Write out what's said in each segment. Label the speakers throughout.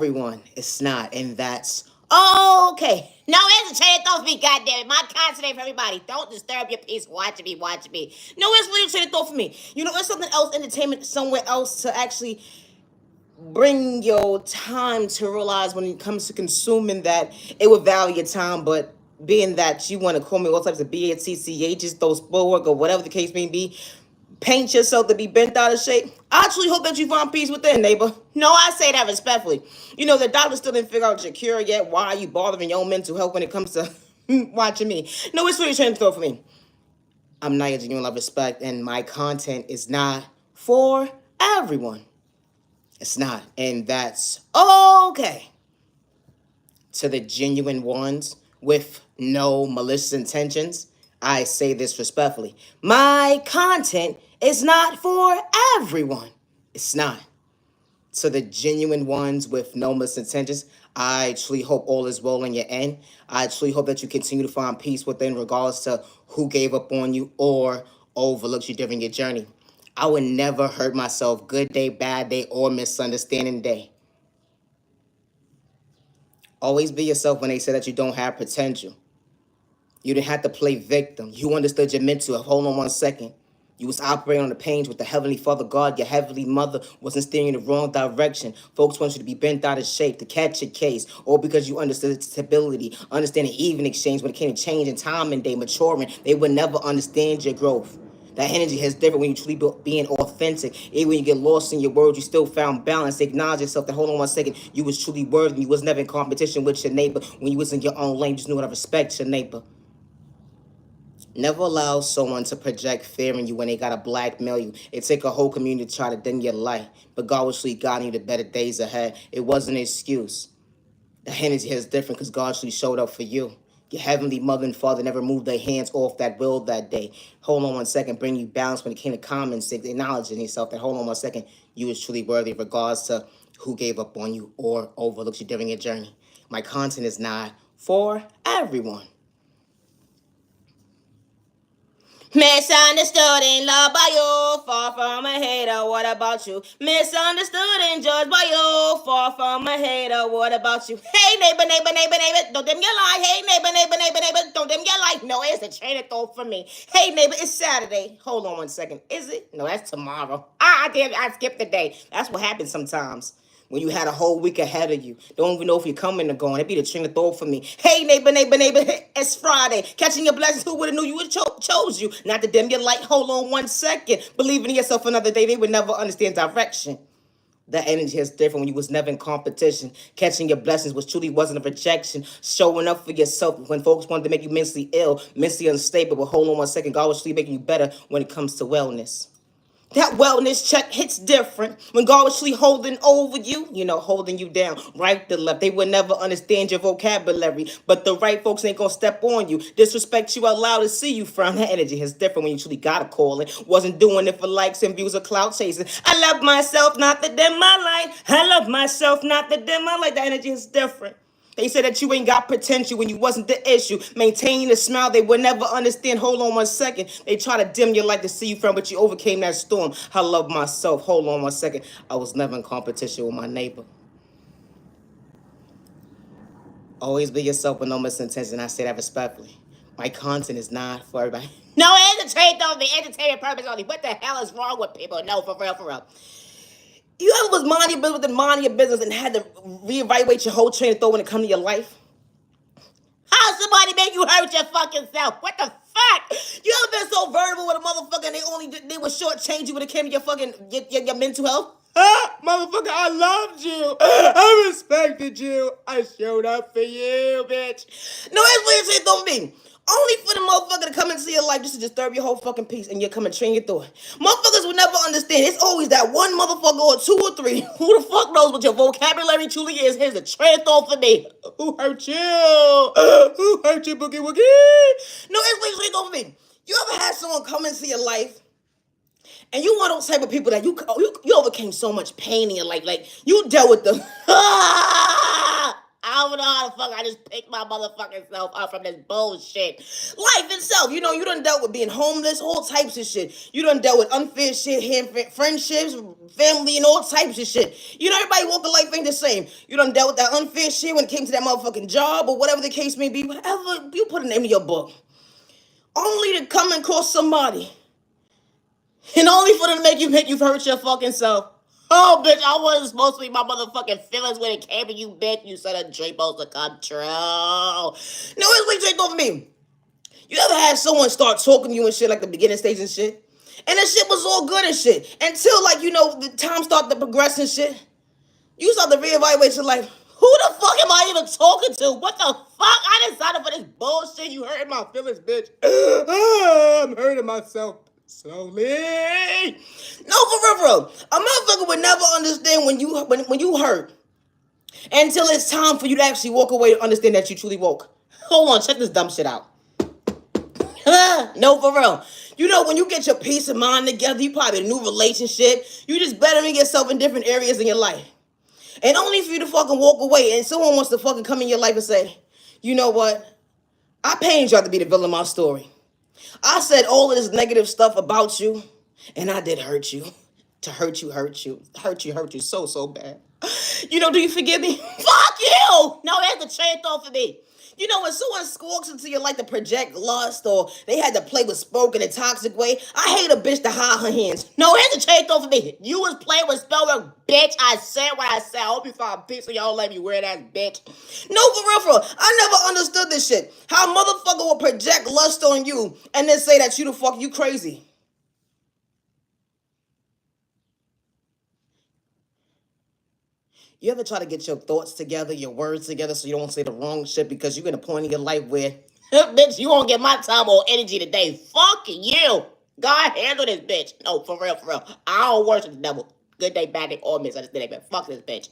Speaker 1: everyone. It's not, and that's okay. No entertainment, don't be goddamn it. My content for everybody. Don't disturb your peace. Watching me, watching me. No, it's really entertainment thought for me. There's something else, entertainment somewhere else to actually bring your time to realize when it comes to consuming that it would value your time, but being that you want to call me all types of BATCHs, those bulwark or whatever the case may be, paint yourself to be bent out of shape. I actually hope that you find peace within, neighbor. No, I say that respectfully. The doctor still didn't figure out your cure yet. Why are you bothering your own mental health when it comes to watching me? No, it's really trying to throw for me. I'm not your genuine love respect, and my content is not for everyone. It's not, and that's okay. To the genuine ones with no malicious intentions, I say this respectfully. My content is not for everyone. It's not. To the genuine ones with no malicious intentions, I truly hope all is well in your end. I truly hope that you continue to find peace within, regardless to who gave up on you or overlooked you during your journey. I would never hurt myself, good day, bad day, or misunderstanding day. Always be yourself when they say that you don't have potential. You didn't have to play victim. You understood your mental health. Hold on one second. You was operating on the page with the Heavenly Father God. Your Heavenly Mother wasn't steering you in the wrong direction. Folks want you to be bent out of shape to catch your case, or because you understood stability, understanding even exchange when it came to change in time and day, maturing. They would never understand your growth. That energy is different when you truly being authentic. Even when you get lost in your words, you still found balance. Acknowledge yourself that, hold on one second, you was truly worthy. You was never in competition with your neighbor. When you was in your own lane, you just knew how to respect your neighbor. Never allow someone to project fear in you when they gotta blackmail you. It take a whole community to try to dim your light. But God was truly guiding you to better days ahead. It wasn't an excuse. The energy is different because God actually showed up for you. Your Heavenly Mother and Father never moved their hands off that will that day. Hold on one second, bring you balance when it came to common sense, acknowledging yourself that, hold on one second, you was truly worthy regards to who gave up on you or overlooked you during your journey. My content is not for everyone. Misunderstood and loved by you, far from a hater, what about you? Misunderstood and judged by you, far from a hater, what about you? Hey neighbor, neighbor, neighbor, neighbor, don't dim your light. Hey neighbor, neighbor, neighbor, neighbor, don't dim your light. No, it's a train of thought for me. Hey neighbor, it's Saturday. Hold on one second. Is it? No, that's tomorrow. I skipped the day. That's what happens sometimes. When you had a whole week ahead of you. Don't even know if you're coming or going. It'd be the train of thought for me. Hey, neighbor, neighbor, neighbor, it's Friday. Catching your blessings, who would have knew you would chose you? Not to dim your light. Hold on one second. Believing in yourself another day, they would never understand direction. That energy is different when you was never in competition. Catching your blessings was truly wasn't a rejection. Showing up for yourself when folks wanted to make you mentally ill, mentally unstable. But hold on one second. God was truly making you better when it comes to wellness. That wellness check hits different when God was actually holding over you, holding you down, right to left. They would never understand your vocabulary, but the right folks ain't gonna step on you, disrespect you out loud to see you from. That energy is different when you truly got a calling. Wasn't doing it for likes and views or clout chasing. I love myself, not to dim my light. I love myself, not to dim my light. That energy is different. They said that you ain't got potential when you wasn't the issue. Maintaining a smile, they would never understand. Hold on one second. They try to dim your light to see you from, but you overcame that storm. I love myself. Hold on one second. I was never in competition with my neighbor. Always be yourself with no misintention. I say that respectfully. My content is not for everybody. No, entertainment only. Entertainment purpose only. What the hell is wrong with people? No, for real, for real. You ever was minding your business, minding your business, and had to reevaluate your whole train of thought when it comes to your life? How somebody make you hurt your fucking self? What the fuck? You ever been so vulnerable with a motherfucker and they would shortchange you when it came to your fucking your mental health? Motherfucker, I loved you. I respected you. I showed up for you, bitch. No, that's what it said, don't be. Only for the motherfucker to come into your life just to disturb your whole fucking peace and you'll come and train your thought. Motherfuckers will never understand. It's always that one motherfucker or two or three. Who the fuck knows what your vocabulary truly is? Here's a train of thought for me. Who hurt you? Who hurt you, Boogie Woogie? No, it's like over me. You ever had someone come into your life and you one of those type of people that you overcame so much pain in your life. Like, you dealt with the... I don't know how to motherfucker. I just picked my motherfucking self up from this bullshit. Life itself, you done dealt with being homeless, all types of shit. You done dealt with unfair shit, friendships, family, and all types of shit. Everybody walking life ain't the same. You done dealt with that unfair shit when it came to that motherfucking job or whatever the case may be. Whatever, you put a name in your book. Only to come and cross somebody. And only for them to make you hurt your fucking self. Oh, bitch, I wasn't supposed to be my motherfucking feelings when it came to you, bitch. You said a dream supposed to come true. No, it's way straight over me. You ever had someone start talking to you and shit like the beginning stage and shit? And that shit was all good and shit. Until, the time started to progress and shit. You start to reevaluate your life. Who the fuck am I even talking to? What the fuck? I didn't sign up for this bullshit. You hurting my feelings, bitch. I'm hurting myself slowly. No, for real. A motherfucker would never understand when you hurt until it's time for you to actually walk away to understand that you truly woke. Hold on, check this dumb shit out. No, for real. When you get your peace of mind together, you probably a new relationship. You just bettering yourself in different areas in your life. And only for you to fucking walk away and someone wants to fucking come in your life and say, you know what? I painted y'all to be the villain of my story. I said all of this negative stuff about you, and I did hurt you. To hurt you so bad. Do you forgive me? Fuck you! No, that's the train thought for me. When someone squawks into your life to project lust or they had to play with smoke in a toxic way, I hate a bitch to hide her hands. No, here's the chain throw for me. You was playing with spellwork, bitch. I said what I said. I hope you find peace so y'all let me wear that bitch. No, for real. I never understood this shit. How a motherfucker will project lust on you and then say that you crazy. You ever try to get your thoughts together, your words together, so you don't say the wrong shit because you're in a point in your life where, bitch, you won't get my time or energy today. Fuck you. God handle this bitch. No, for real. I don't worship the devil. Good day, bad day, or misunderstood, but fuck this bitch.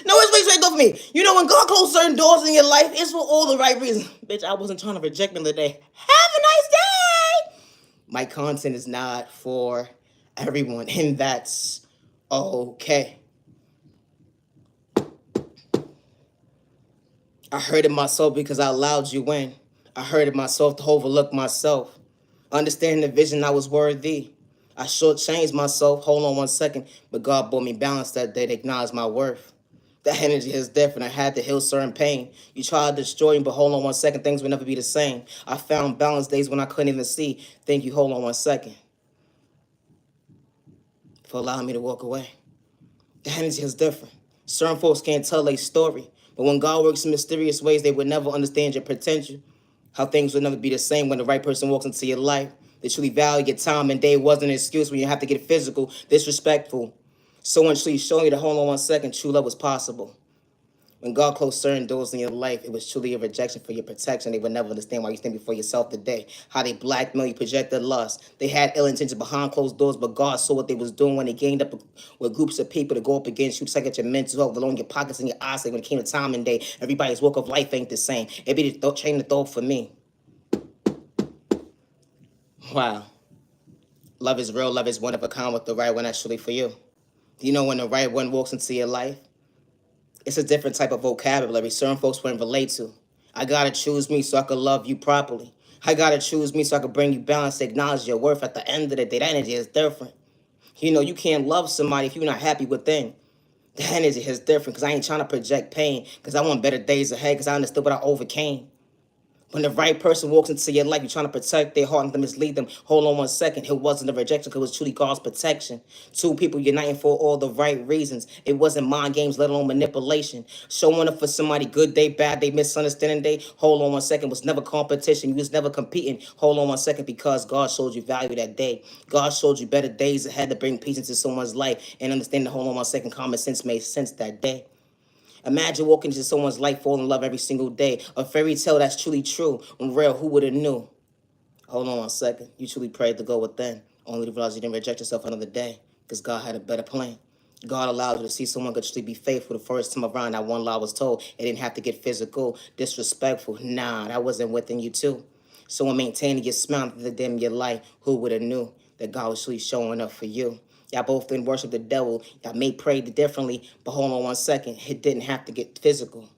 Speaker 1: No, it's way straight for me. When God closed certain doors in your life, it's for all the right reasons. Bitch, I wasn't trying to reject them today. Have a nice day. My content is not for everyone, and that's okay. I hurted myself because I allowed you in. I hurted myself to overlook myself. Understanding the vision I was worthy. I shortchanged myself. Hold on one second. But God brought me balance that day to acknowledge my worth. That energy is different. I had to heal certain pain. You tried to destroy me, but hold on one second. Things would never be the same. I found balance days when I couldn't even see. Thank you. Hold on one second. For allowing me to walk away. The energy is different. Certain folks can't tell their story. But when God works in mysterious ways, they would never understand your potential. How things would never be the same when the right person walks into your life. They truly value your time and day wasn't an excuse when you have to get physical, disrespectful. Someone truly showing you that, hold on one second, true love was possible. When God closed certain doors in your life, it was truly a rejection for your protection. They would never understand why you stand before yourself today. How they blackmail you, projected lust. They had ill intentions behind closed doors, but God saw what they was doing when they gained up with groups of people to go up against you, psych at your mental health, along your pockets and your eyes. Like when it came to time and day, everybody's walk of life ain't the same. It be the chain of thought for me. Wow. Love is real. Love is one of a kind with the right one actually for you. Do you know when the right one walks into your life? It's a different type of vocabulary certain folks wouldn't relate to. I gotta choose me so I can love you properly. I gotta choose me so I can bring you balance, acknowledge your worth. At the end of the day, that energy is different. You can't love somebody if you're not happy within. The energy is different because I ain't trying to project pain because I want better days ahead because I understood what I overcame. When the right person walks into your life, you're trying to protect their heart and to mislead them. Hold on one second. It wasn't a rejection because it was truly God's protection. Two people uniting for all the right reasons. It wasn't mind games, let alone manipulation. Showing up for somebody good day, bad day, misunderstanding day. Hold on one second. It was never competition. You was never competing. Hold on one second because God showed you value that day. God showed you better days ahead to bring peace into someone's life and understand that hold on one second common sense made sense that day. Imagine walking into someone's life, fall in love every single day. A fairy tale that's truly true. When real, who would have knew? Hold on one second. You truly prayed to go within. Only to realize you didn't reject yourself another day. Because God had a better plan. God allowed you to see someone could truly be faithful the first time around. That one lie was told. It didn't have to get physical, disrespectful. Nah, that wasn't within you too. Someone maintaining your smile through the dim of your life. Who would have knew that God was truly showing up for you? Y'all both didn't worship the devil. Y'all may pray differently, but hold on one second. It didn't have to get physical.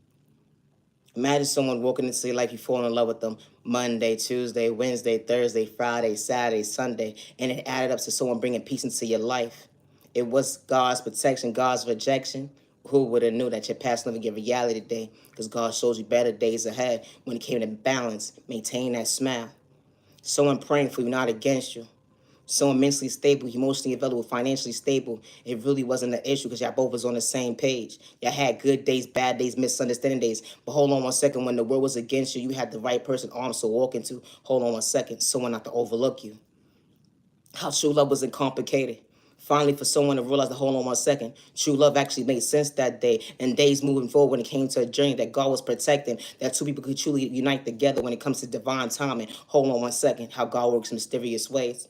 Speaker 1: Imagine someone walking into your life, you fall in love with them Monday, Tuesday, Wednesday, Thursday, Friday, Saturday, Sunday, and it added up to someone bringing peace into your life. It was God's protection, God's rejection. Who would have knew that your past never get reality today? Because God shows you better days ahead when it came to balance, maintain that smile. Someone praying for you, not against you. Someone mentally stable, emotionally available, financially stable. It really wasn't an issue because y'all both was on the same page. Y'all had good days, bad days, misunderstanding days. But hold on one second. When the world was against you, you had the right person arms to walk into. Hold on one second. Someone not to overlook you. How true love wasn't complicated. Finally, for someone to realize that, hold on one second, true love actually made sense that day and days moving forward when it came to a journey that God was protecting, that two people could truly unite together when it comes to divine timing. Hold on one second, how God works in mysterious ways.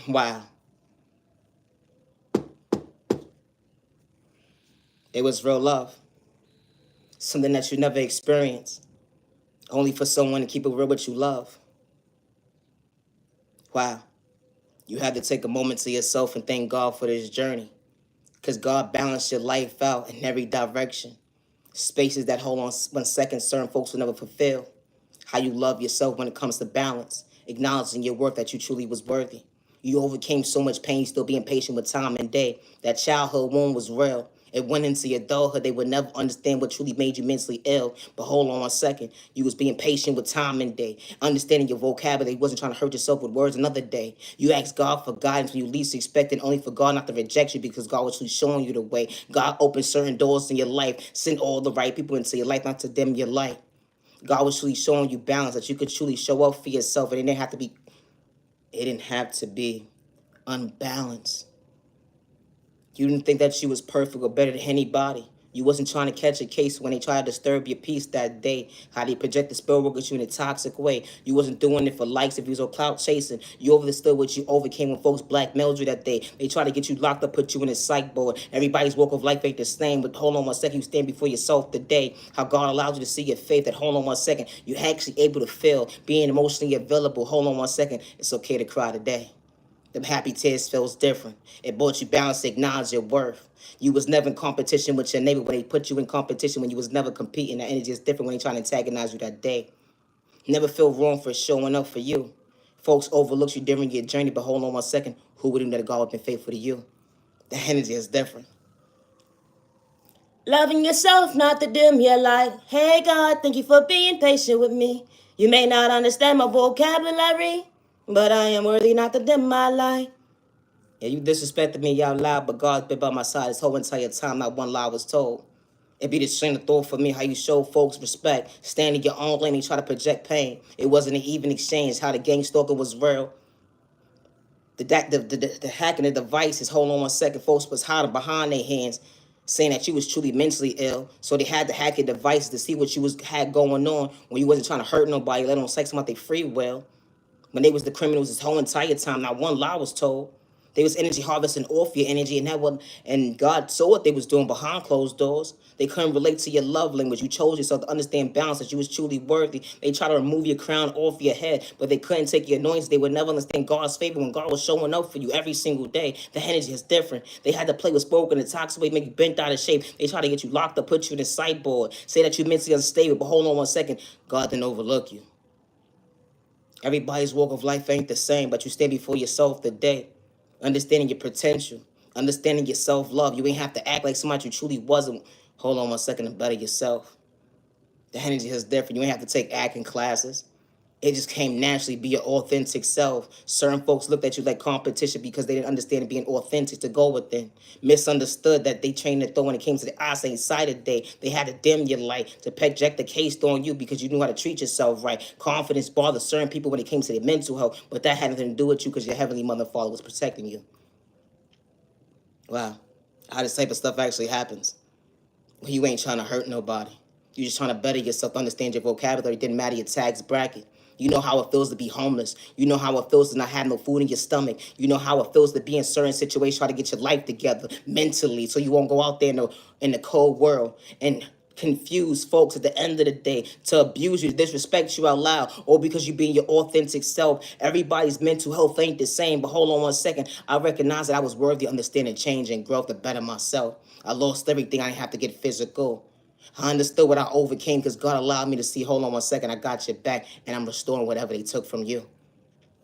Speaker 1: Wow. It was real love. Something that you never experienced. Only for someone to keep it real with you love. Wow. You had to take a moment to yourself and thank God for this journey. Because God balanced your life out in every direction. Spaces that hold on 1 second certain folks will never fulfill. How you love yourself when it comes to balance. Acknowledging your worth that you truly was worthy. You overcame so much pain, still being patient with time and day. That childhood wound was real. It went into your adulthood. They would never understand what truly made you mentally ill. But hold on one second. You was being patient with time and day. Understanding your vocabulary. Wasn't trying to hurt yourself with words another day. You asked God for guidance when you least expected, only for God not to reject you because God was truly showing you the way. God opened certain doors in your life. Sent all the right people into your life, not to dim your light. God was truly showing you balance, that you could truly show up for yourself, and it didn't have to be unbalanced. You didn't think that you was perfect or better than anybody. You wasn't trying to catch a case when they tried to disturb your peace that day. How they project the spell work at you in a toxic way. You wasn't doing it for likes if you was on clout chasing. You understood what you overcame when folks blackmailed you that day. They tried to get you locked up, put you in a psych board. Everybody's walk of life ain't the same, but hold on one second, you stand before yourself today. How God allowed you to see your faith, that hold on one second, you actually able to feel, being emotionally available. Hold on one second, it's okay to cry today. Them happy tears feels different. It brought you balance to acknowledge your worth. You was never in competition with your neighbor when they put you in competition, when you was never competing. That energy is different when they trying to antagonize you that day. Never feel wrong for showing up for you. Folks overlooked you during your journey, but hold on one second. Who would have known that God would have been faithful to you? The energy is different. Loving yourself, not to dim your light. Hey God, thank you for being patient with me. You may not understand my vocabulary, but I am worthy not to dim my light. Yeah, you disrespected me out loud, but God's been by my side this whole entire time. Not one lie was told. It be the train of thought for me how you show folks respect, stand in your own lane and try to project pain. It wasn't an even exchange. How the gang stalker was real. The hacking the devices. Hold on one second, folks was hiding behind their hands, saying that you was truly mentally ill. So they had to hack your devices to see what you had going on when you wasn't trying to hurt nobody, let alone sex them out their free will. When they was the criminals this whole entire time, not one lie was told. They was energy harvesting off your energy, and God saw what they was doing behind closed doors. They couldn't relate to your love language. You chose yourself to understand balance, that you was truly worthy. They tried to remove your crown off your head, but they couldn't take your anointing. They would never understand God's favor when God was showing up for you every single day. The energy is different. They had to play with spoken and toxic way, make you bent out of shape. They tried to get you locked up, put you in a sideboard, say that you're mentally unstable, but hold on one second. God didn't overlook you. Everybody's walk of life ain't the same, but you stand before yourself today, understanding your potential, understanding your self-love. You ain't have to act like somebody you truly wasn't. Hold on one second and better yourself. The energy is different. You ain't have to take acting classes. It just came naturally. Be your authentic self. Certain folks looked at you like competition because they didn't understand being authentic to go within. Misunderstood that they trained to throw when it came to the eyesight inside day. They had to dim your light, to project the case on you because you knew how to treat yourself right. Confidence bothered certain people when it came to their mental health, but that had nothing to do with you because your heavenly mother and father was protecting you. Wow. How this type of stuff actually happens. When you ain't trying to hurt nobody. You're just trying to better yourself, understand your vocabulary. It didn't matter your tax bracket. You know how it feels to be homeless. You know how it feels to not have no food in your stomach. You know how it feels to be in certain situations, try to get your life together mentally so you won't go out there in the cold world and confuse folks at the end of the day, to abuse you, to disrespect you out loud, or because you being your authentic self. Everybody's mental health ain't the same, but hold on one second. I recognize that I was worthy of understanding change and growth to better myself. I lost everything. I didn't have to get physical. I understood what I overcame because God allowed me to see, hold on one second, I got your back, and I'm restoring whatever they took from you.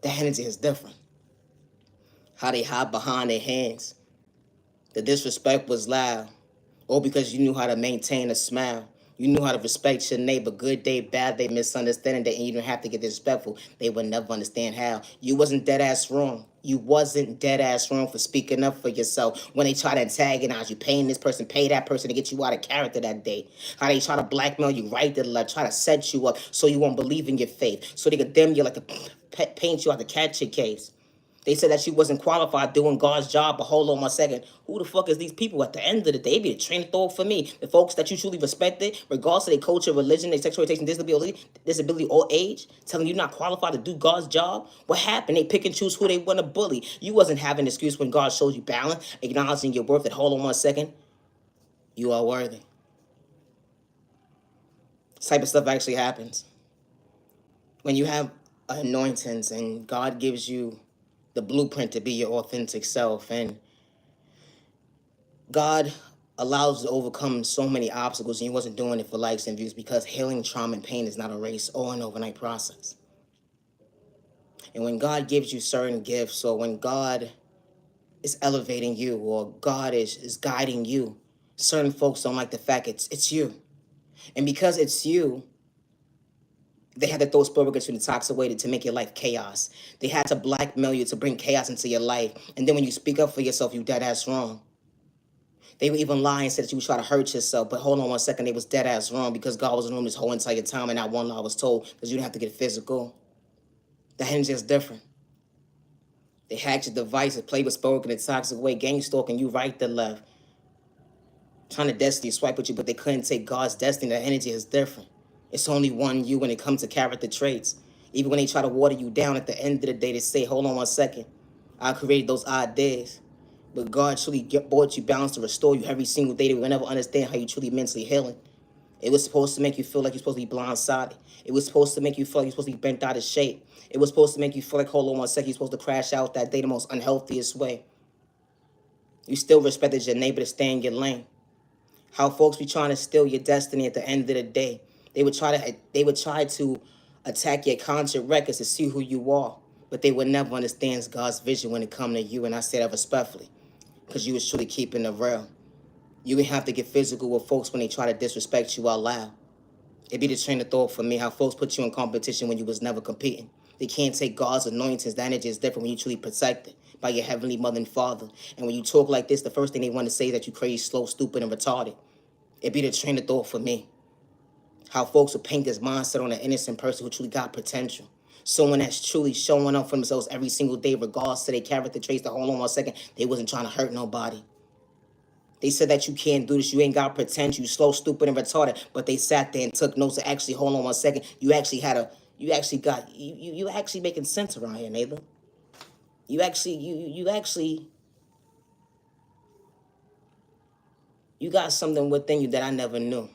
Speaker 1: The energy is different. How they hide behind their hands. The disrespect was loud. Or because you knew how to maintain a smile. You knew how to respect your neighbor, good day, bad day, misunderstanding day, and you didn't have to get disrespectful. They would never understand how. You wasn't dead ass wrong. You wasn't dead ass wrong for speaking up for yourself. When they try to antagonize you, paying this person, pay that person to get you out of character that day. How they try to blackmail you right to the left, try to set you up so you won't believe in your faith. So they could dim you like a paint you out the catch your case. They said that she wasn't qualified doing God's job, but hold on one second. Who the fuck is these people at the end of the day? They be the train of thought for me. The folks that you truly respected, regardless of their culture, religion, their sexual orientation, disability, or age, telling you not qualified to do God's job. What happened? They pick and choose who they want to bully. You wasn't having an excuse when God showed you balance, acknowledging your worth that hold on one second. You are worthy. This type of stuff actually happens. When you have anointings and God gives you the blueprint to be your authentic self, and God allows you to overcome so many obstacles, and He wasn't doing it for likes and views, because healing, trauma, and pain is not a race or an overnight process. And when God gives you certain gifts, or when God is elevating you, or God is guiding you, certain folks don't like the fact it's you. And because it's you, they had to throw spiritual and toxic way to make your life chaos. They had to blackmail you to bring chaos into your life. And then when you speak up for yourself, you dead ass wrong. They were even lying and said that you would try to hurt yourself. But hold on one second, they was dead ass wrong, because God was in the room this whole entire time, and not one lie was told, because you didn't have to get physical. The energy is different. They hacked your devices, played with spoken in a toxic way, gang stalking you right to left, trying to destiny swipe with you, but they couldn't take God's destiny. The energy is different. It's only one you when it comes to character traits. Even when they try to water you down, at the end of the day, they say, hold on one second, I created those ideas. But God truly brought you balance to restore you every single day. They will never understand how you truly mentally healing. It was supposed to make you feel like you're supposed to be blindsided. It was supposed to make you feel like you're supposed to be bent out of shape. It was supposed to make you feel like, hold on one second, you're supposed to crash out that day the most unhealthiest way. You still respected your neighbor to stay in your lane. How folks be trying to steal your destiny at the end of the day. They would try to attack your concert records to see who you are. But they would never understand God's vision when it comes to you. And I say that respectfully, because you was truly keeping it real. You would have to get physical with folks when they try to disrespect you out loud. It'd be the train of thought for me, how folks put you in competition when you was never competing. They can't take God's anointings. The energy is different when you truly protected by your heavenly mother and father. And when you talk like this, the first thing they want to say is that you crazy, slow, stupid, and retarded. It'd be the train of thought for me. How folks would paint this mindset on an innocent person who truly got potential. Someone that's truly showing up for themselves every single day, regardless to their character traits. To hold on one second, they wasn't trying to hurt nobody. They said that you can't do this, you ain't got potential, you slow, stupid, and retarded. But they sat there and took notes to actually, hold on one second, you actually making sense around here, neighbor. You got something within you that I never knew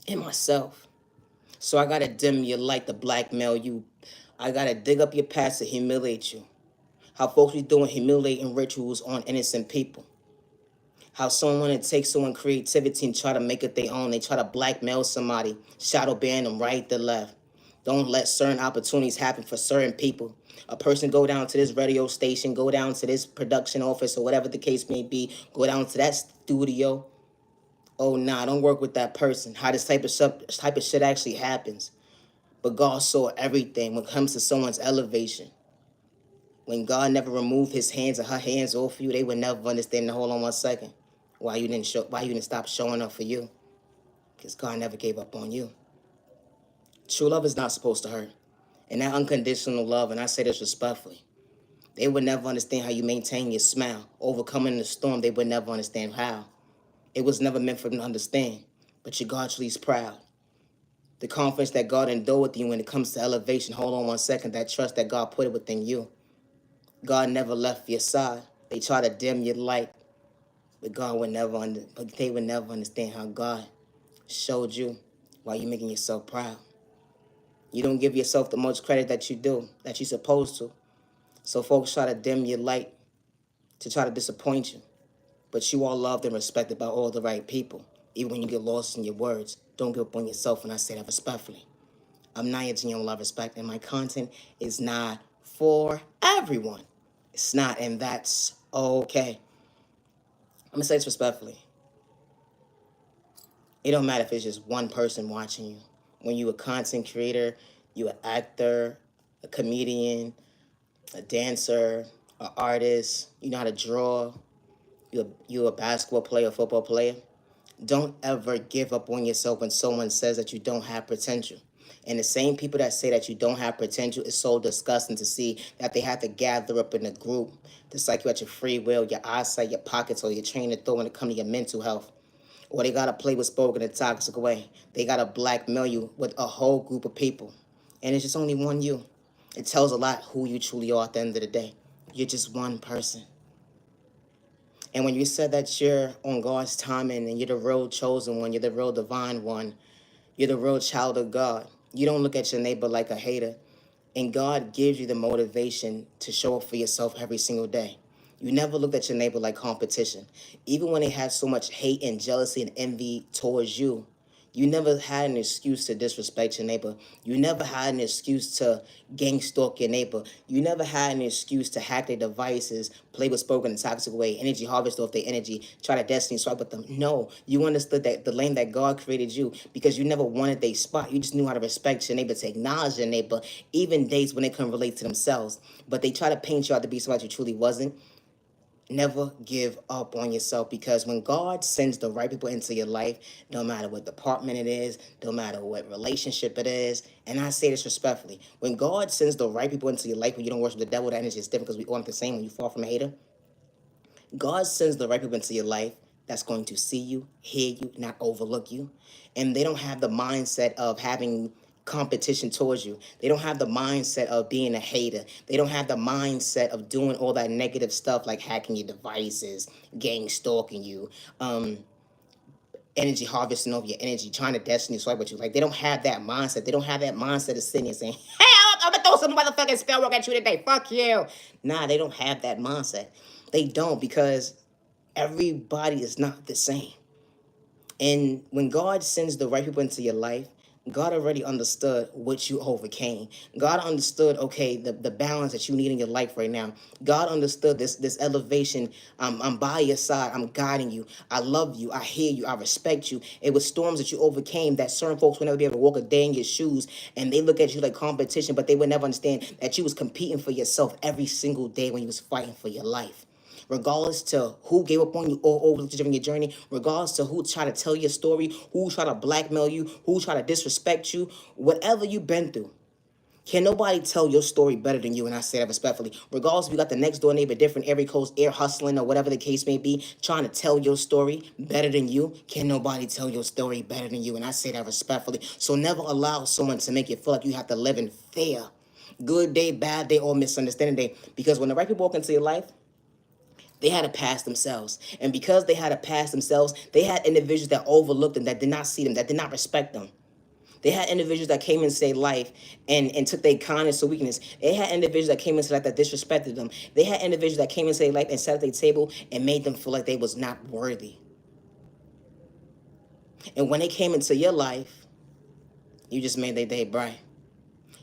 Speaker 1: in myself. So I gotta dim your light to blackmail you. I gotta dig up your past to humiliate you. How folks be doing humiliating rituals on innocent people. How someone that takes someone's creativity and try to make it their own. They try to blackmail somebody, shadow ban them right to left. Don't let certain opportunities happen for certain people. A person go down to this radio station, go down to this production office, or whatever the case may be, go down to that studio. Oh, nah, don't work with that person. How this type of shit actually happens. But God saw everything when it comes to someone's elevation. When God never removed his hands or her hands off you, they would never understand. Hold on one second. Why you didn't stop showing up for you? Because God never gave up on you. True love is not supposed to hurt. And that unconditional love, and I say this respectfully, they would never understand how you maintain your smile. Overcoming the storm, they would never understand how. It was never meant for them to understand. But your God truly is proud. The confidence that God endowed with you when it comes to elevation, hold on one second, that trust that God put it within you. God never left your side. They try to dim your light, but they would never understand how God showed you while you're making yourself proud. You don't give yourself the much credit that you do, that you're supposed to. So folks try to dim your light to try to disappoint you. But you are loved and respected by all the right people. Even when you get lost in your words, don't give up on yourself, and I say that respectfully. I'm not your genuine love, respect, and my content is not for everyone. It's not, and that's okay. I'm gonna say this respectfully. It don't matter if it's just one person watching you. When you a content creator, you an actor, a comedian, a dancer, an artist, you know how to draw, you a basketball player, a football player. Don't ever give up on yourself when someone says that you don't have potential. And the same people that say that you don't have potential is so disgusting to see that they have to gather up in a group to psych you at your free will, your eyesight, your pockets, or your train of thought when it comes to your mental health. Or they gotta play with spoken in a toxic way. They gotta blackmail you with a whole group of people. And it's just only one you. It tells a lot who you truly are at the end of the day. You're just one person. And when you said that you're on God's timing and you're the real chosen one, you're the real divine one, you're the real child of God, you don't look at your neighbor like a hater. And God gives you the motivation to show up for yourself every single day. You never looked at your neighbor like competition. Even when they had so much hate and jealousy and envy towards you, you never had an excuse to disrespect your neighbor. You never had an excuse to gang stalk your neighbor. You never had an excuse to hack their devices, play with spoken in a toxic way, energy harvest off their energy, try to destiny swipe with them. No, you understood that the lane that God created you because you never wanted their spot. You just knew how to respect your neighbor, to acknowledge your neighbor, even days when they couldn't relate to themselves. But they try to paint you out to be somebody you truly wasn't. Never give up on yourself, because when God sends the right people into your life, no matter what department it is, no matter what relationship it is, and I say this respectfully, when God sends the right people into your life, when you don't worship the devil, that energy is different because we all aren't the same. When you fall from a hater, God sends the right people into your life that's going to see you, hear you, not overlook you. And they don't have the mindset of having competition towards you. They don't have the mindset of being a hater. They don't have the mindset of doing all that negative stuff like hacking your devices, gang stalking you, energy harvesting over your energy, trying to destiny swipe with you. Like, they don't have that mindset. They don't have that mindset of sitting and saying, hey, I'm gonna throw some motherfucking spell work at you today. Fuck you. Nah, they don't have that mindset. They don't, because everybody is not the same. And when God sends the right people into your life, God already understood what you overcame. God understood, okay, the balance that you need in your life right now. God understood this elevation. I'm by your side. I'm guiding you. I love you. I hear you. I respect you. It was storms that you overcame that certain folks would never be able to walk a day in your shoes, and they look at you like competition, but they would never understand that you was competing for yourself every single day when you was fighting for your life. Regardless to who gave up on you or overlooked you during your journey, regardless to who tried to tell your story, who tried to blackmail you, who tried to disrespect you, whatever you've been through, can nobody tell your story better than you? And I say that respectfully. Regardless if you got the next door neighbor, different area codes, air hustling, or whatever the case may be, trying to tell your story better than you, can nobody tell your story better than you? And I say that respectfully. So never allow someone to make you feel like you have to live in fear. Good day, bad day, or misunderstanding day. Because when the right people walk into your life, they had to pass themselves. And because they had to pass themselves, they had individuals that overlooked them, that did not see them, that did not respect them. They had individuals that came into their life and took their kindness to weakness. They had individuals that came into life that disrespected them. They had individuals that came into their life and sat at their table and made them feel like they was not worthy. And when they came into your life, you just made their day bright.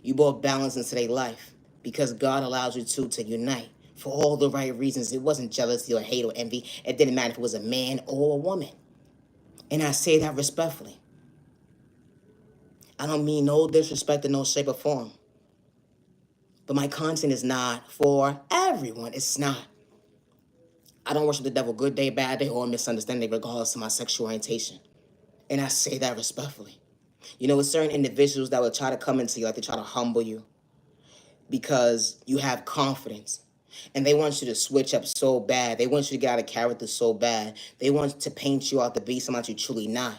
Speaker 1: You brought balance into their life because God allows you to unite for all the right reasons. It wasn't jealousy or hate or envy. It didn't matter if it was a man or a woman. And I say that respectfully. I don't mean no disrespect in no shape or form. But my content is not for everyone. It's not. I don't worship the devil good day, bad day, or misunderstanding regardless of my sexual orientation. And I say that respectfully. You know, with certain individuals that will try to come into you, like they try to humble you because you have confidence. And they want you to switch up so bad. They want you to get out of character so bad. They want to paint you out to be somebody you're truly not.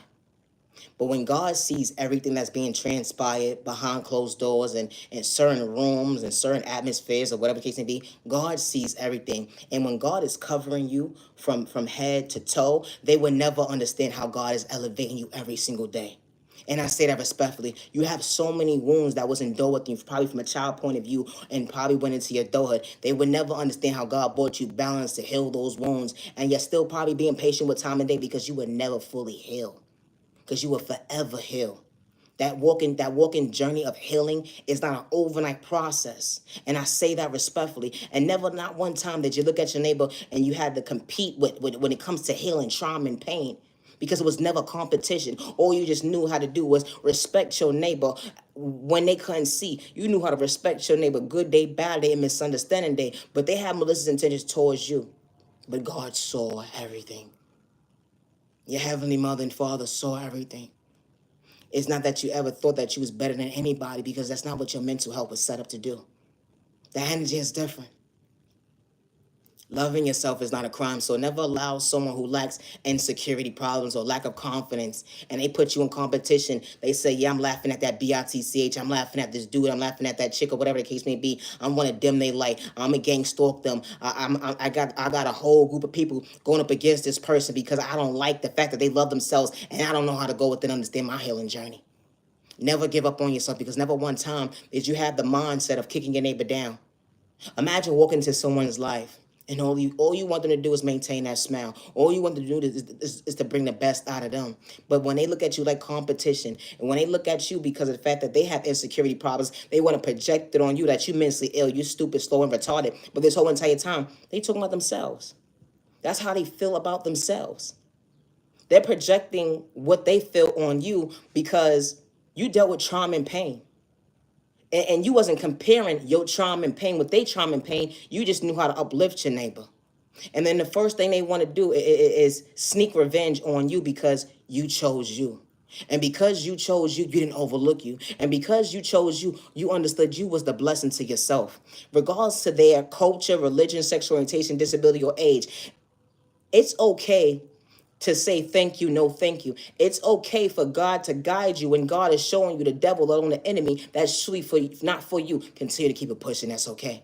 Speaker 1: But when God sees everything that's being transpired behind closed doors and in certain rooms and certain atmospheres or whatever the case may be, God sees everything. And when God is covering you from head to toe, they will never understand how God is elevating you every single day. And I say that respectfully. You have so many wounds that was endured with you, probably from a child point of view, and probably went into your adulthood. They would never understand how God brought you balance to heal those wounds. And you're still probably being patient with time and day because you were never fully healed. because you will forever heal. That walking journey of healing is not an overnight process. And I say that respectfully. And never, not one time did you look at your neighbor and you had to compete with when it comes to healing, trauma, and pain. Because it was never competition. All you just knew how to do was respect your neighbor when they couldn't see. You knew how to respect your neighbor good day, bad day, and misunderstanding day. But they had malicious intentions towards you. But God saw everything. Your heavenly mother and father saw everything. It's not that you ever thought that you was better than anybody, because that's not what your mental health was set up to do. The energy is different. Loving yourself is not a crime, so never allow someone who lacks insecurity problems or lack of confidence, and they put you in competition. They say, yeah, I'm laughing at that bitch, I'm laughing at this dude, I'm laughing at that chick, or whatever the case may be. I'm gonna dim their light. I'm a gang stalk them. I got a whole group of people going up against this person because I don't like the fact that they love themselves, and I don't know how to go within and understand my healing journey. Never give up on yourself, because never one time did you have the mindset of kicking your neighbor down. Imagine walking into someone's life and all you want them to do is maintain that smile. All you want them to do is to bring the best out of them. But when they look at you like competition, and when they look at you because of the fact that they have insecurity problems, they want to project it on you that you mentally ill, you stupid, slow, and retarded. But this whole entire time, they talking about themselves. That's how they feel about themselves. They're projecting what they feel on you because you dealt with trauma and pain. And you wasn't comparing your trauma and pain with their trauma and pain. You just knew how to uplift your neighbor. And then the first thing they want to do is sneak revenge on you because you chose you. And because you chose you, you didn't overlook you. And because you chose you, you understood you was the blessing to yourself. Regardless to their culture, religion, sexual orientation, disability, or age, it's okay to say thank you, no thank you. It's okay for God to guide you when God is showing you the devil or the enemy that's truly for you, not for you. Continue to keep it pushing. That's okay.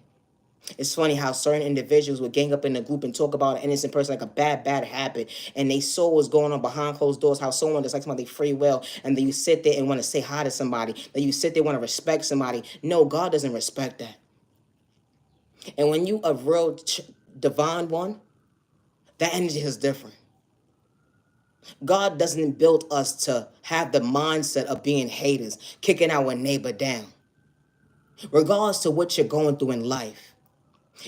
Speaker 1: It's funny how certain individuals would gang up in a group and talk about an innocent person like a bad habit, and they saw what's going on behind closed doors, how someone just like somebody free will, and then you sit there and want to say hi to somebody, then you sit there and want to respect somebody. No, God doesn't respect that. And when you a real divine one, that energy is different. God doesn't build us to have the mindset of being haters, kicking our neighbor down, regardless to what you're going through in life.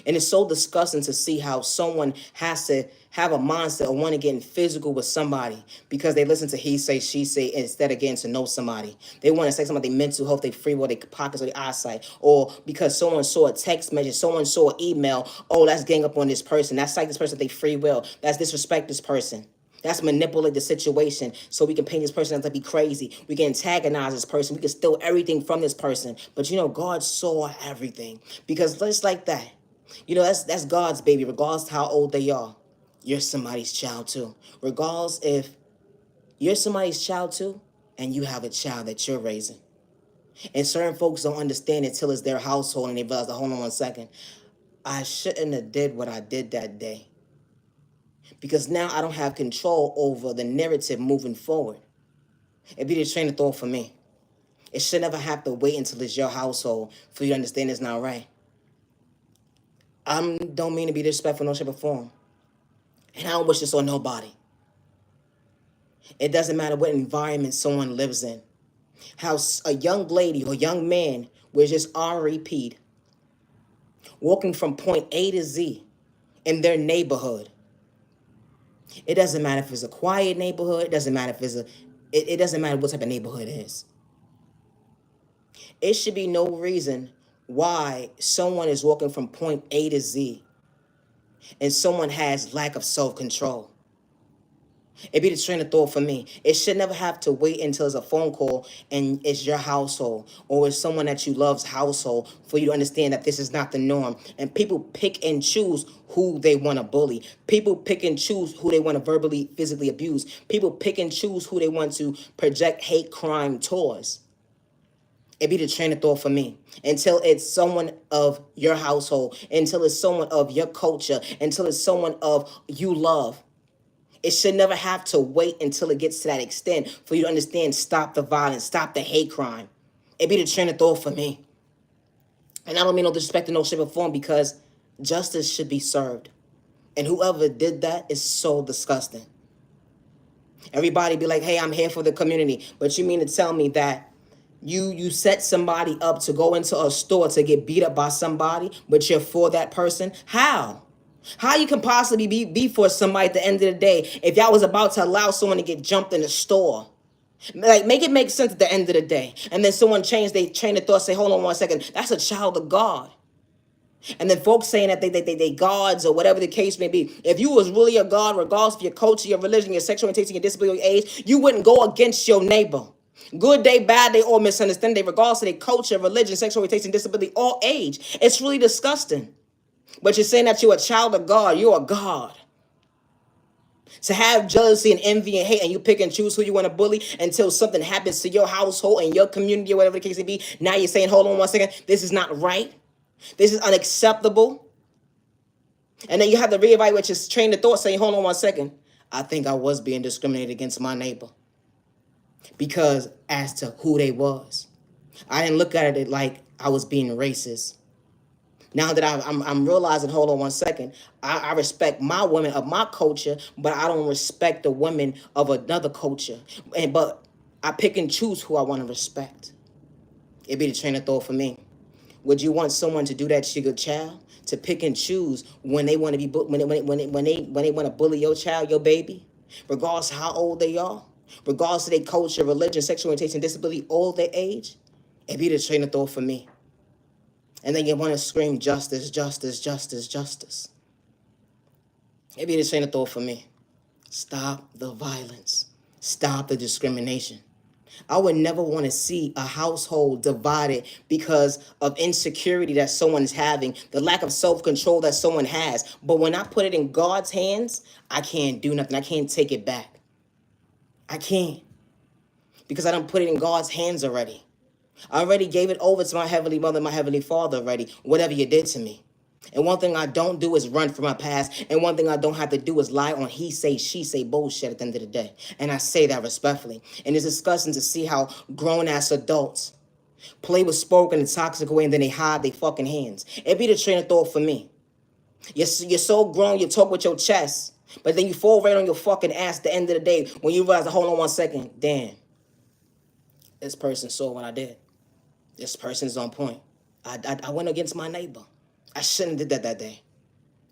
Speaker 1: And it's so disgusting to see how someone has to have a mindset of wanting to get physical with somebody because they listen to he say, she say, instead of getting to know somebody. They want to say something about their mental health, their free will, their pockets, or their eyesight. Or because someone saw a text message, someone saw an email, oh, let's gang up on this person. That's like this person, they free will. That's disrespect this person. That's manipulate the situation so we can paint this person as to be crazy. We can antagonize this person. We can steal everything from this person. But God saw everything. Because just like that, that's God's baby, regardless how old they are. You're somebody's child too. Regardless if you're somebody's child too, and you have a child that you're raising. And certain folks don't understand it till it's their household and they realize, hold on one second, I shouldn't have did what I did that day. Because now I don't have control over the narrative moving forward. It'd be the train of thought for me. It should never have to wait until it's your household for you to understand it's not right. I don't mean to be disrespectful, no shape or form. And I don't wish this on nobody. It doesn't matter what environment someone lives in. How a young lady or young man was just REP'd, walking from point A to Z in their neighborhood. It doesn't matter if it's a quiet neighborhood. It doesn't matter if it doesn't matter what type of neighborhood it is. It should be no reason why someone is walking from point A to Z and someone has lack of self-control. It'd be the train of thought for me. It should never have to wait until it's a phone call and it's your household or it's someone that you love's household for you to understand that this is not the norm. And people pick and choose who they want to bully. People pick and choose who they want to verbally, physically abuse. People pick and choose who they want to project hate crime towards. It'd be the train of thought for me. Until it's someone of your household, until it's someone of your culture, until it's someone of you love. It should never have to wait until it gets to that extent for you to understand, stop the violence, stop the hate crime. It'd be the train of thought for me. And I don't mean no disrespect in no shape or form, because justice should be served. And whoever did that is so disgusting. Everybody be like, hey, I'm here for the community. But you mean to tell me that you set somebody up to go into a store to get beat up by somebody, but you're for that person? How? How you can possibly be for somebody at the end of the day if y'all was about to allow someone to get jumped in the store? Like, make it make sense at the end of the day. And then someone changed they train of thought, say, hold on 1 second, that's a child of God. And then folks saying that they gods or whatever the case may be. If you was really a god, regardless of your culture, your religion, your sexual orientation, your disability, your age, you wouldn't go against your neighbor. Good day, bad day, or misunderstanding, regardless of their culture, religion, sexual orientation, disability, or age. It's really disgusting. But you're saying that you're a child of God. You're a God. To have jealousy and envy and hate, and you pick and choose who you want to bully until something happens to your household and your community or whatever the case may be. Now you're saying, hold on 1 second, this is not right. This is unacceptable. And then you have to reevaluate your train of thought saying, hold on 1 second, I think I was being discriminated against my neighbor because as to who they was. I didn't look at it like I was being racist. Now that I'm realizing, hold on 1 second, I respect my women of my culture, but I don't respect the women of another culture. But I pick and choose who I want to respect. It'd be the train of thought for me. Would you want someone to do that to your child? To pick and choose when they want to be when they want to bully your child, your baby, regardless of how old they are, regardless of their culture, religion, sexual orientation, disability, or their age? It'd be the train of thought for me. And then you want to scream justice, justice, justice, justice. It'd be the train of thought for me. Stop the violence. Stop the discrimination. I would never want to see a household divided because of insecurity that someone's having, the lack of self-control that someone has. But when I put it in God's hands, I can't do nothing. I can't take it back. I can't. Because I done put it in God's hands already. I already gave it over to my Heavenly Mother, my Heavenly Father already, whatever you did to me. And one thing I don't do is run from my past. And one thing I don't have to do is lie on he say, she say bullshit at the end of the day. And I say that respectfully. And it's disgusting to see how grown-ass adults play with spoken in a toxic way and then they hide their fucking hands. It be the train of thought for me. You're so grown, you talk with your chest. But then you fall right on your fucking ass at the end of the day when you realize, hold on 1 second, damn. This person saw what I did. This person's on point. I went against my neighbor. I shouldn't have did that day.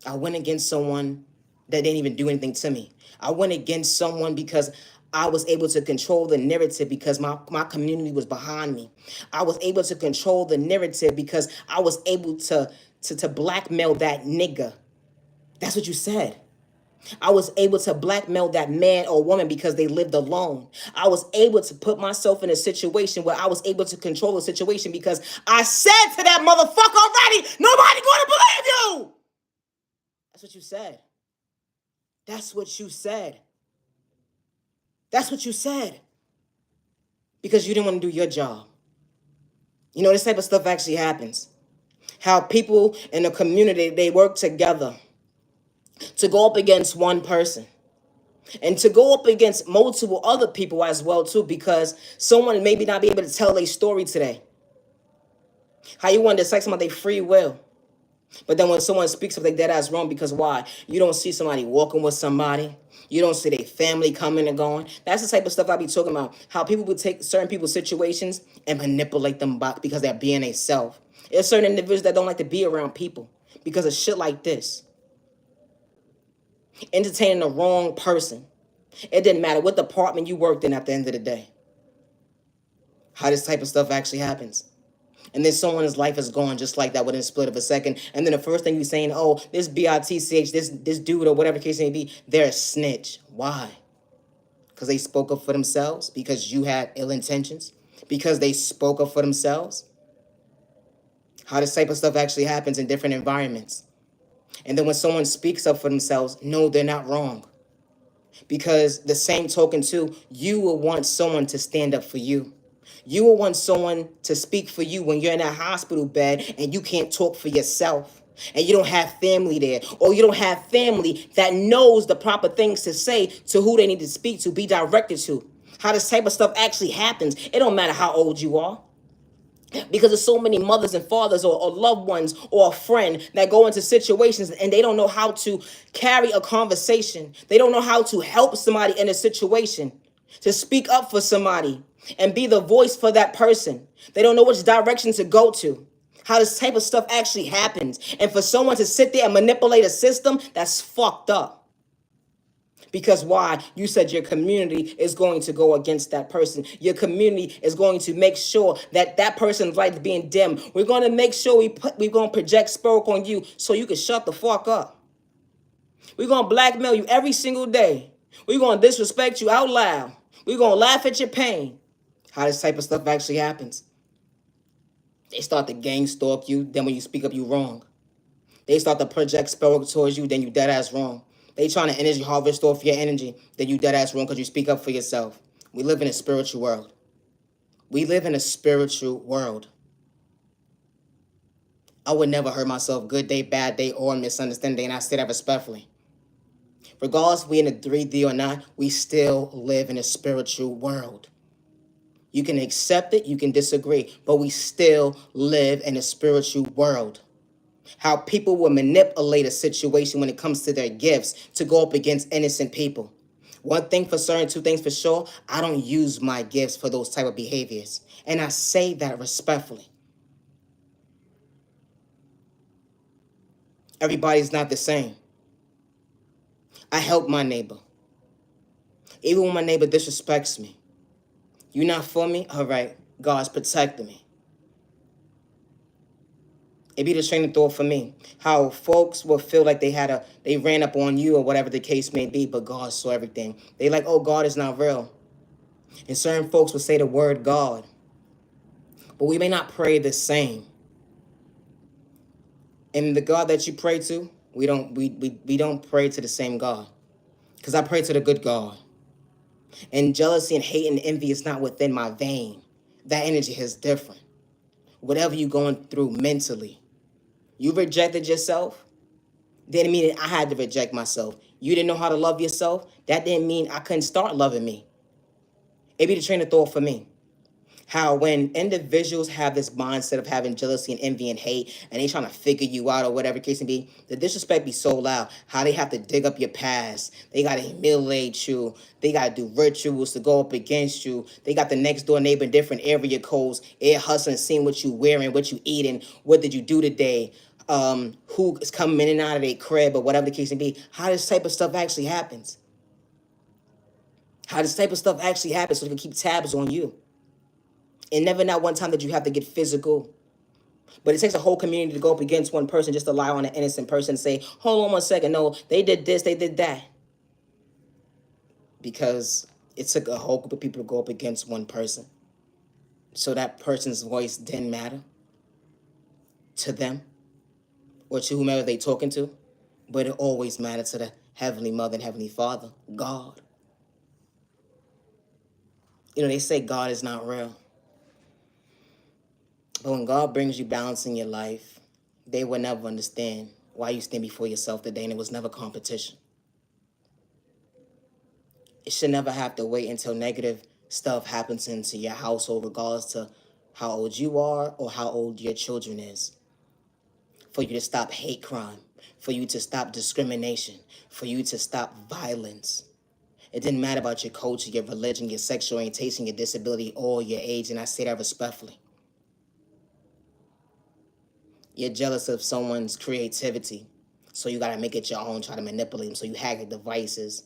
Speaker 1: I went against someone that didn't even do anything to me. I went against someone because I was able to control the narrative because my community was behind me. I was able to control the narrative because I was able to blackmail that nigga. That's what you said. I was able to blackmail that man or woman because they lived alone. I was able to put myself in a situation where I was able to control the situation because I said to that motherfucker already, nobody gonna believe you. That's what you said. That's what you said. That's what you said. Because you didn't want to do your job. You know, this type of stuff actually happens. How people in a community, they work together to go up against one person and to go up against multiple other people as well too, because someone maybe not be able to tell their story today. How you want to sex them about their free will, but then when someone speaks of their dead ass wrong, because why? You don't see somebody walking with somebody. You don't see their family coming and going. That's the type of stuff I be talking about. How people would take certain people's situations and manipulate them back because they're being a self. There's certain individuals that don't like to be around people because of shit like this. Entertaining the wrong person. It didn't matter what department you worked in at the end of the day. How this type of stuff actually happens. And then someone's life is gone just like that within a split of a second. And then the first thing you're saying, oh, this BITCH, this dude or whatever the case may be, they're a snitch. Why? Because they spoke up for themselves? Because you had ill intentions? Because they spoke up for themselves? How this type of stuff actually happens in different environments. And then when someone speaks up for themselves, no, they're not wrong. Because the same token too, you will want someone to stand up for you. You will want someone to speak for you when you're in that hospital bed and you can't talk for yourself. And you don't have family there. Or you don't have family that knows the proper things to say to who they need to speak to, be directed to. How this type of stuff actually happens. It don't matter how old you are. Because there's so many mothers and fathers or loved ones or a friend that go into situations and they don't know how to carry a conversation. They don't know how to help somebody in a situation, to speak up for somebody and be the voice for that person. They don't know which direction to go to, how this type of stuff actually happens. And for someone to sit there and manipulate a system, that's fucked up. Because why? You said your community is going to go against that person. Your community is going to make sure that that person's light is being dim. We're going to make sure we're going to project smoke on you so you can shut the fuck up. We're going to blackmail you every single day. We're going to disrespect you out loud. We're going to laugh at your pain. How this type of stuff actually happens. They start to gang stalk you. Then when you speak up, you wrong. They start to project spell towards you. Then you dead ass wrong. They trying to energy harvest off your energy. Then you dead ass wrong because you speak up for yourself. We live in a spiritual world. We live in a spiritual world. I would never hurt myself good day, bad day, or misunderstanding. And I say that respectfully. Regardless if we in a 3D or not, we still live in a spiritual world. You can accept it, you can disagree, but we still live in a spiritual world. How people will manipulate a situation when it comes to their gifts to go up against innocent people. One thing for certain, two things for sure, I don't use my gifts for those type of behaviors. And I say that respectfully. Everybody's not the same. I help my neighbor. Even when my neighbor disrespects me. You're not for me? All right, God's protecting me. It be the train of thought for me. How folks will feel like they ran up on you or whatever the case may be, but God saw everything. They like, oh, God is not real. And certain folks will say the word God. But we may not pray the same. And the God that you pray to, we don't pray to the same God. Because I pray to the good God. And jealousy and hate and envy is not within my vein. That energy is different. Whatever you're going through mentally. You rejected yourself. Didn't mean that I had to reject myself. You didn't know how to love yourself. That didn't mean I couldn't start loving me. It be the train of thought for me. How when individuals have this mindset of having jealousy and envy and hate, and they trying to figure you out or whatever the case may be, the disrespect be so loud. How they have to dig up your past. They got to humiliate you. They got to do rituals to go up against you. They got the next door neighbor in different area codes, air hustling, seeing what you wearing, what you eating, what did you do today, who is coming in and out of their crib or whatever the case may be. How this type of stuff actually happens. How this type of stuff actually happens so they can keep tabs on you. And never not one time that you have to get physical. But it takes a whole community to go up against one person just to lie on an innocent person and say, hold on one second, no, they did this, they did that. Because it took a whole group of people to go up against one person. So that person's voice didn't matter to them or to whomever they talking to. But it always mattered to the Heavenly Mother and Heavenly Father, God. You know, they say God is not real. But when God brings you balance in your life, they will never understand why you stand before yourself today, and it was never competition. It should never have to wait until negative stuff happens into your household, regardless to how old you are or how old your children is, for you to stop hate crime, for you to stop discrimination, for you to stop violence. It didn't matter about your culture, your religion, your sexual orientation, your disability, or your age, and I say that respectfully. You're jealous of someone's creativity, so you got to make it your own, try to manipulate them, so you hack the devices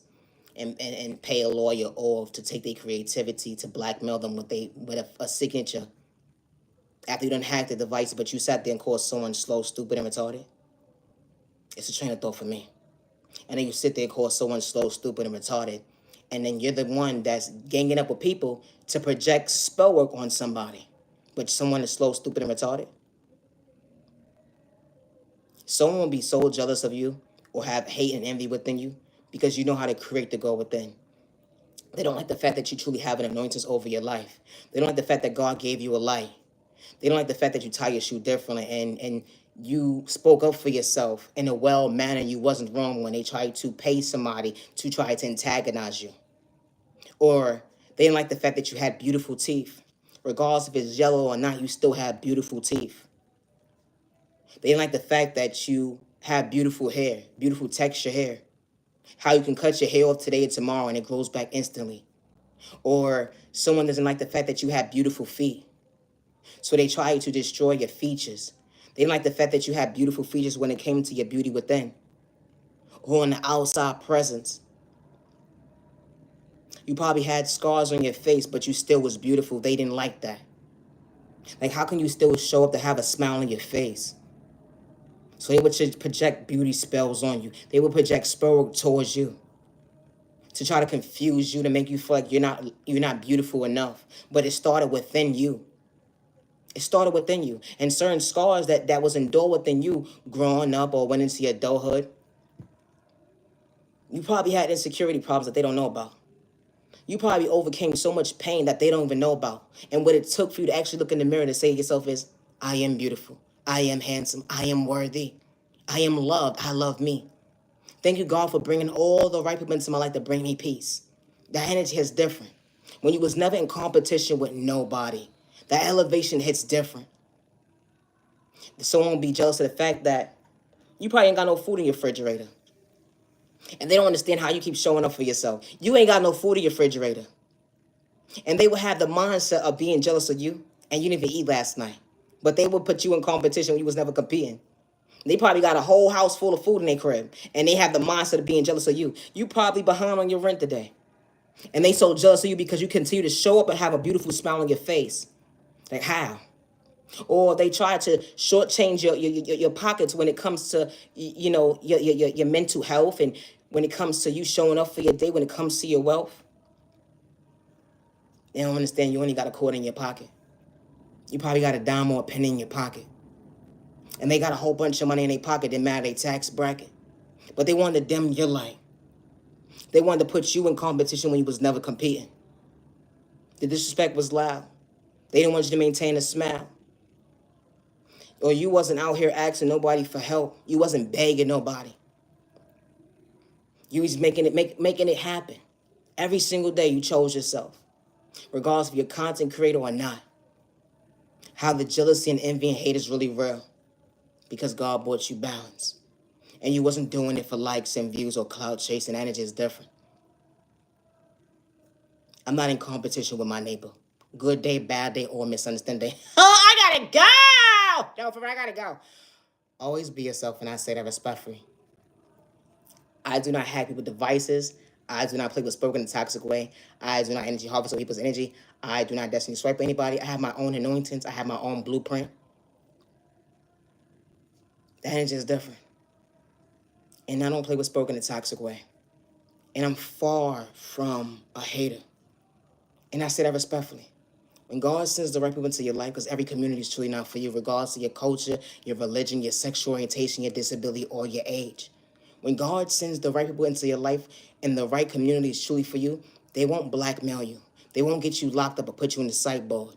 Speaker 1: and pay a lawyer off to take their creativity to blackmail them with a signature. After you done hacked the device, but you sat there and called someone slow, stupid, and retarded. It's a train of thought for me. And then you sit there and call someone slow, stupid, and retarded, and then you're the one that's ganging up with people to project spell work on somebody, but someone is slow, stupid, and retarded. Someone will be so jealous of you or have hate and envy within you because you know how to create the goal within. They don't like the fact that you truly have an anointing over your life. They don't like the fact that God gave you a light. They don't like the fact that you tie your shoe differently and you spoke up for yourself in a well manner. You wasn't wrong when they tried to pay somebody to try to antagonize you. Or they didn't like the fact that you had beautiful teeth. Regardless if it's yellow or not, you still have beautiful teeth. They didn't like the fact that you have beautiful hair, beautiful texture hair. How you can cut your hair off today and tomorrow and it grows back instantly. Or someone doesn't like the fact that you have beautiful feet. So they try to destroy your features. They didn't like the fact that you have beautiful features when it came to your beauty within. Or on the outside presence. You probably had scars on your face, but you still was beautiful. They didn't like that. Like, how can you still show up to have a smile on your face? So they would project beauty spells on you. They would project spell work towards you to try to confuse you, to make you feel like you're not beautiful enough. But it started within you. It started within you. And certain scars that was endured within you growing up or went into your adulthood, you probably had insecurity problems that they don't know about. You probably overcame so much pain that they don't even know about. And what it took for you to actually look in the mirror to say to yourself is, I am beautiful. I am handsome. I am worthy. I am loved. I love me. Thank you, God, for bringing all the right people into my life to bring me peace. That energy is different. When you was never in competition with nobody, that elevation hits different. Someone will be jealous of the fact that you probably ain't got no food in your refrigerator. And they don't understand how you keep showing up for yourself. You ain't got no food in your refrigerator. And they will have the mindset of being jealous of you, and you didn't even eat last night. But they will put you in competition when you was never competing. They probably got a whole house full of food in their crib, and they have the mindset of being jealous of you. You probably behind on your rent today. And they so jealous of you because you continue to show up and have a beautiful smile on your face. Like, how? Or they try to shortchange your pockets when it comes to, your mental health, and when it comes to you showing up for your day, when it comes to your wealth. They don't understand you only got a quarter in your pocket. You probably got a dime or a penny in your pocket. And they got a whole bunch of money in their pocket that matter their tax bracket. But they wanted to dim your light. They wanted to put you in competition when you was never competing. The disrespect was loud. They didn't want you to maintain a smile. Or you wasn't out here asking nobody for help. You wasn't begging nobody. You was making it happen. Every single day you chose yourself. Regardless if you're a content creator or not. How the jealousy and envy and hate is really real. Because God brought you balance. And you wasn't doing it for likes and views or cloud chasing. Energy is different. I'm not in competition with my neighbor. Good day, bad day, or misunderstanding day. Oh, I gotta go! No, for real, I gotta go. Always be yourself, and I say that respectfully. I do not hack people's devices. I do not play with spoken in a toxic way. I do not energy harvest on people's energy. I do not destiny swipe anybody. I have my own anointings. I have my own blueprint. The energy is different. And I don't play with spoken in a toxic way. And I'm far from a hater. And I say that respectfully. When God sends the right people into your life, because every community is truly not for you, regardless of your culture, your religion, your sexual orientation, your disability, or your age. When God sends the right people into your life and the right community is truly for you, they won't blackmail you. They won't get you locked up or put you in the psych board.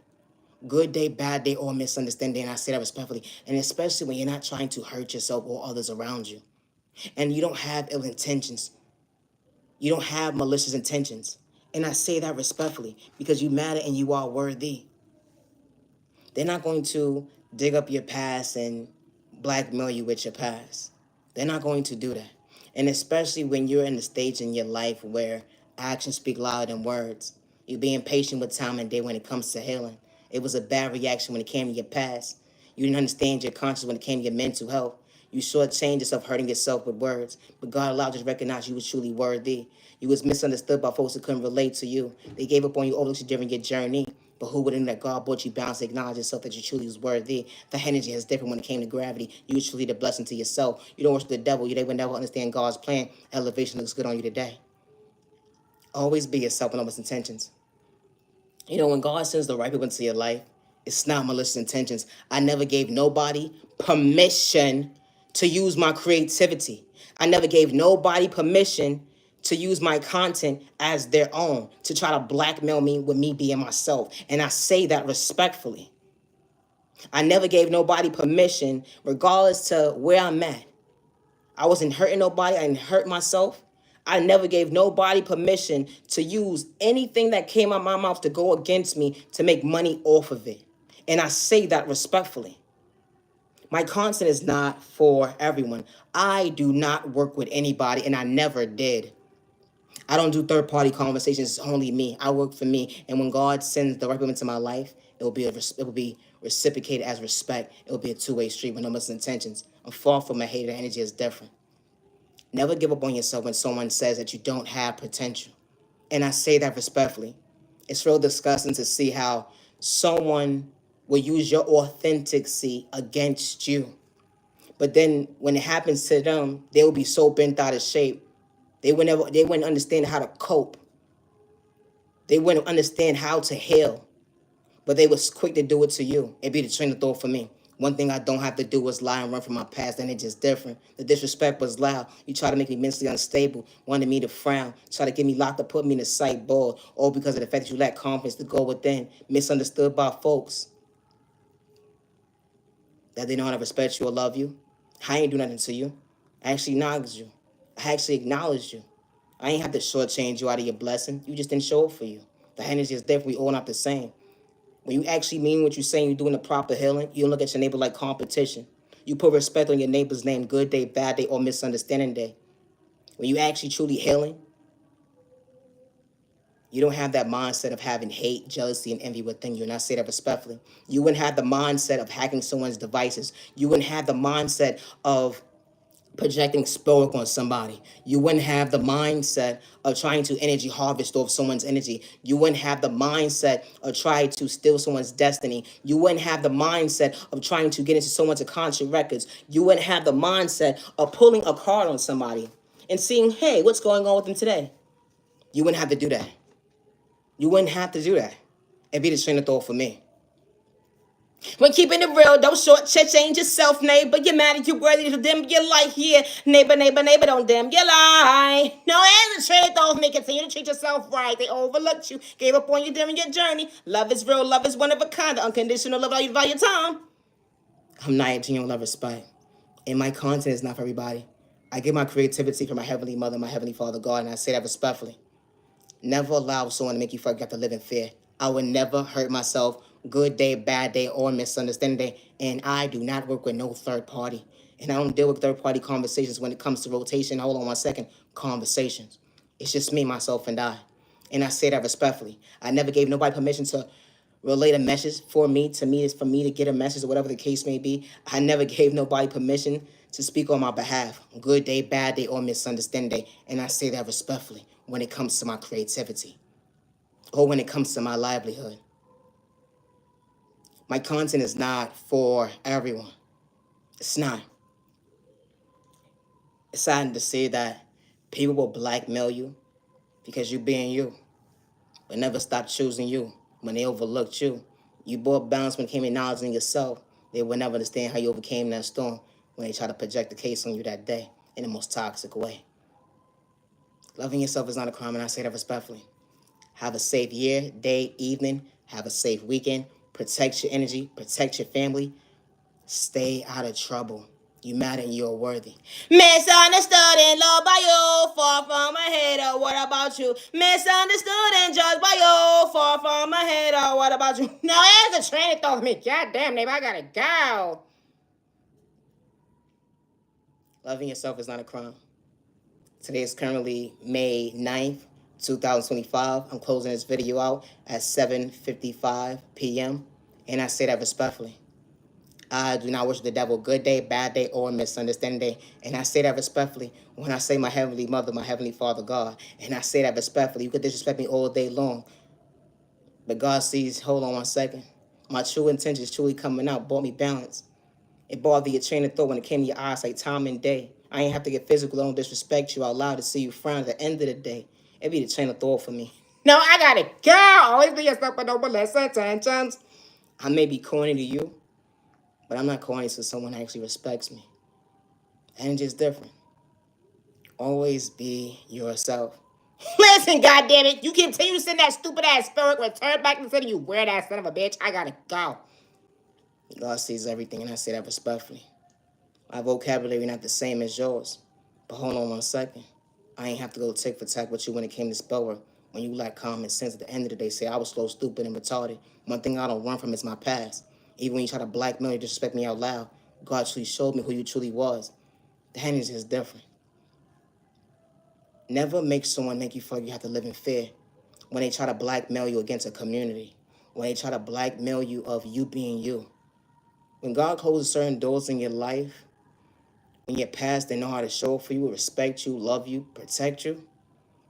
Speaker 1: Good day, bad day, or misunderstanding, and I say that respectfully. And especially when you're not trying to hurt yourself or others around you. And you don't have ill intentions. You don't have malicious intentions. And I say that respectfully because you matter and you are worthy. They're not going to dig up your past and blackmail you with your past. They're not going to do that. And especially when you're in the stage in your life where actions speak louder than words. You're being patient with time and day when it comes to healing. It was a bad reaction when it came to your past. You didn't understand your conscience when it came to your mental health. You shortchanged yourself hurting yourself with words. But God allowed you to recognize you was truly worthy. You was misunderstood by folks that couldn't relate to you. They gave up on you overlooked you during your journey. But who wouldn't that God brought you bounce to acknowledge yourself that you truly was worthy? The energy is different when it came to gravity. You was truly the blessing to yourself. You don't worship the devil. They would never understand God's plan. Elevation looks good on you today. Always be yourself and with intentions. You know, when God sends the right people into your life, it's not malicious intentions. I never gave nobody permission to use my creativity. I never gave nobody permission to use my content as their own, to try to blackmail me with me being myself. And I say that respectfully. I never gave nobody permission, regardless to where I'm at. I wasn't hurting nobody. I didn't hurt myself. I never gave nobody permission to use anything that came out of my mouth to go against me to make money off of it. And I say that respectfully. My content is not for everyone. I do not work with anybody, and I never did. I don't do third-party conversations. It's only me. I work for me. And when God sends the right people into my life, it will be reciprocated as respect. It will be a two-way street with no misintentions. I'm far from a hater. Energy is different. Never give up on yourself when someone says that you don't have potential. And I say that respectfully. It's real disgusting to see how someone will use your authenticity against you. But then when it happens to them, they will be so bent out of shape. They wouldn't understand how to cope. They wouldn't understand how to heal. But they was quick to do it to you. It'd be the train of thought for me. One thing I don't have to do is lie and run from my past, and it's just different. The disrespect was loud. You try to make me mentally unstable, wanted me to frown, try to get me locked up, put me in a psych board, all because of the fact that you lack confidence to go within, misunderstood by folks, that they know how to respect you or love you. I ain't do nothing to you. I actually acknowledged you. I actually acknowledged you. I ain't have to shortchange you out of your blessing. You just didn't show up for you. The energy is different. We all not the same. When you actually mean what you're saying, you're doing the proper healing, you don't look at your neighbor like competition. You put respect on your neighbor's name, good day, bad day, or misunderstanding day. When you actually truly healing, you don't have that mindset of having hate, jealousy, and envy within you. And I say that respectfully. You wouldn't have the mindset of hacking someone's devices. You wouldn't have the mindset of projecting spell on somebody. You wouldn't have the mindset of trying to energy harvest off someone's energy. You wouldn't have the mindset of trying to steal someone's destiny. You wouldn't have the mindset of trying to get into someone's Akashic records. You wouldn't have the mindset of pulling a card on somebody and seeing, hey, what's going on with them today? You wouldn't have to do that. You wouldn't have to do that. It'd be the train of thought for me. When keeping it real, don't change yourself, neighbor. You're mad at you worthy to dim your light here. Neighbor, neighbor, neighbor, don't dim your light. No, as the trade those may continue to treat yourself right. They overlooked you, gave up on you during your journey. Love is real, love is one of a kind. The unconditional love you value time. I'm not a genuine love respect. And my content is not for everybody. I get my creativity from my Heavenly Mother, my Heavenly Father God, and I say that respectfully. Never allow someone to make you forget to live in fear. I would never hurt myself, good day, bad day, or misunderstanding day. And I do not work with no third party. And I don't deal with third party conversations when it comes to rotation. Hold on 1 second. Conversations. It's just me, myself, and I. And I say that respectfully. I never gave nobody permission to relate a message for me, to me, is for me to get a message or whatever the case may be. I never gave nobody permission to speak on my behalf. Good day, bad day, or misunderstanding day. And I say that respectfully when it comes to my creativity or when it comes to my livelihood. My content is not for everyone. It's not. It's sad to say that people will blackmail you because you're being you, but never stop choosing you when they overlooked you. You brought balance when it came to acknowledging yourself. They will never understand how you overcame that storm when they try to project the case on you that day in the most toxic way. Loving yourself is not a crime, and I say that respectfully. Have a safe year, day, evening. Have a safe weekend. Protect your energy. Protect your family. Stay out of trouble. You matter and you're worthy. Misunderstood and loved by you, far from a hater. What about you? Misunderstood and judged by you, far from a hater. What about you? Now as a train of thought me. God damn, neighbor, I gotta go. Loving yourself is not a crime. Today is currently May 9th, 2025. I'm closing this video out at 7:55 p.m. And I say that respectfully. I do not wish the devil good day, bad day, or misunderstanding day. And I say that respectfully when I say my Heavenly Mother, my Heavenly Father, God. And I say that respectfully. You could disrespect me all day long. But God sees, hold on 1 second. My true intentions truly coming out, brought me balance. It brought your train of thought when it came to your eyes like time and day. I ain't have to get physical. I don't disrespect you out loud to see you frown at the end of the day. It be the train of thought for me. No, I gotta go. Always be yourself, but don't molest attentions. I may be corny to you, but I'm not corny to someone who actually respects me. And it's just different. Always be yourself. Listen, goddammit, you continue to send that stupid ass spirit, return back to the city, you weird ass son of a bitch. I gotta go. God sees everything, and I say that respectfully. My vocabulary not the same as yours. But hold on 1 second. I ain't have to go tick for tack with you when it came to spell work. When you lack common sense at the end of the day, say I was slow, stupid, and retarded. One thing I don't run from is my past. Even when you try to blackmail or disrespect me out loud, God truly showed me who you truly was. The energy is different. Never make someone make you feel like you have to live in fear. When they try to blackmail you against a community. When they try to blackmail you of you being you. When God closes certain doors in your life, when your past, they know how to show up for you, respect you, love you, protect you.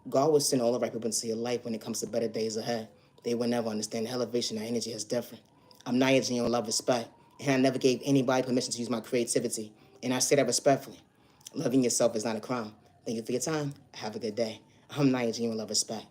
Speaker 1: God will send all the right people into your life when it comes to better days ahead. They will never understand the elevation of energy is different. I'm not using your love respect, and I never gave anybody permission to use my creativity. And I say that respectfully. Loving yourself is not a crime. Thank you for your time. Have a good day. I'm not using your love respect.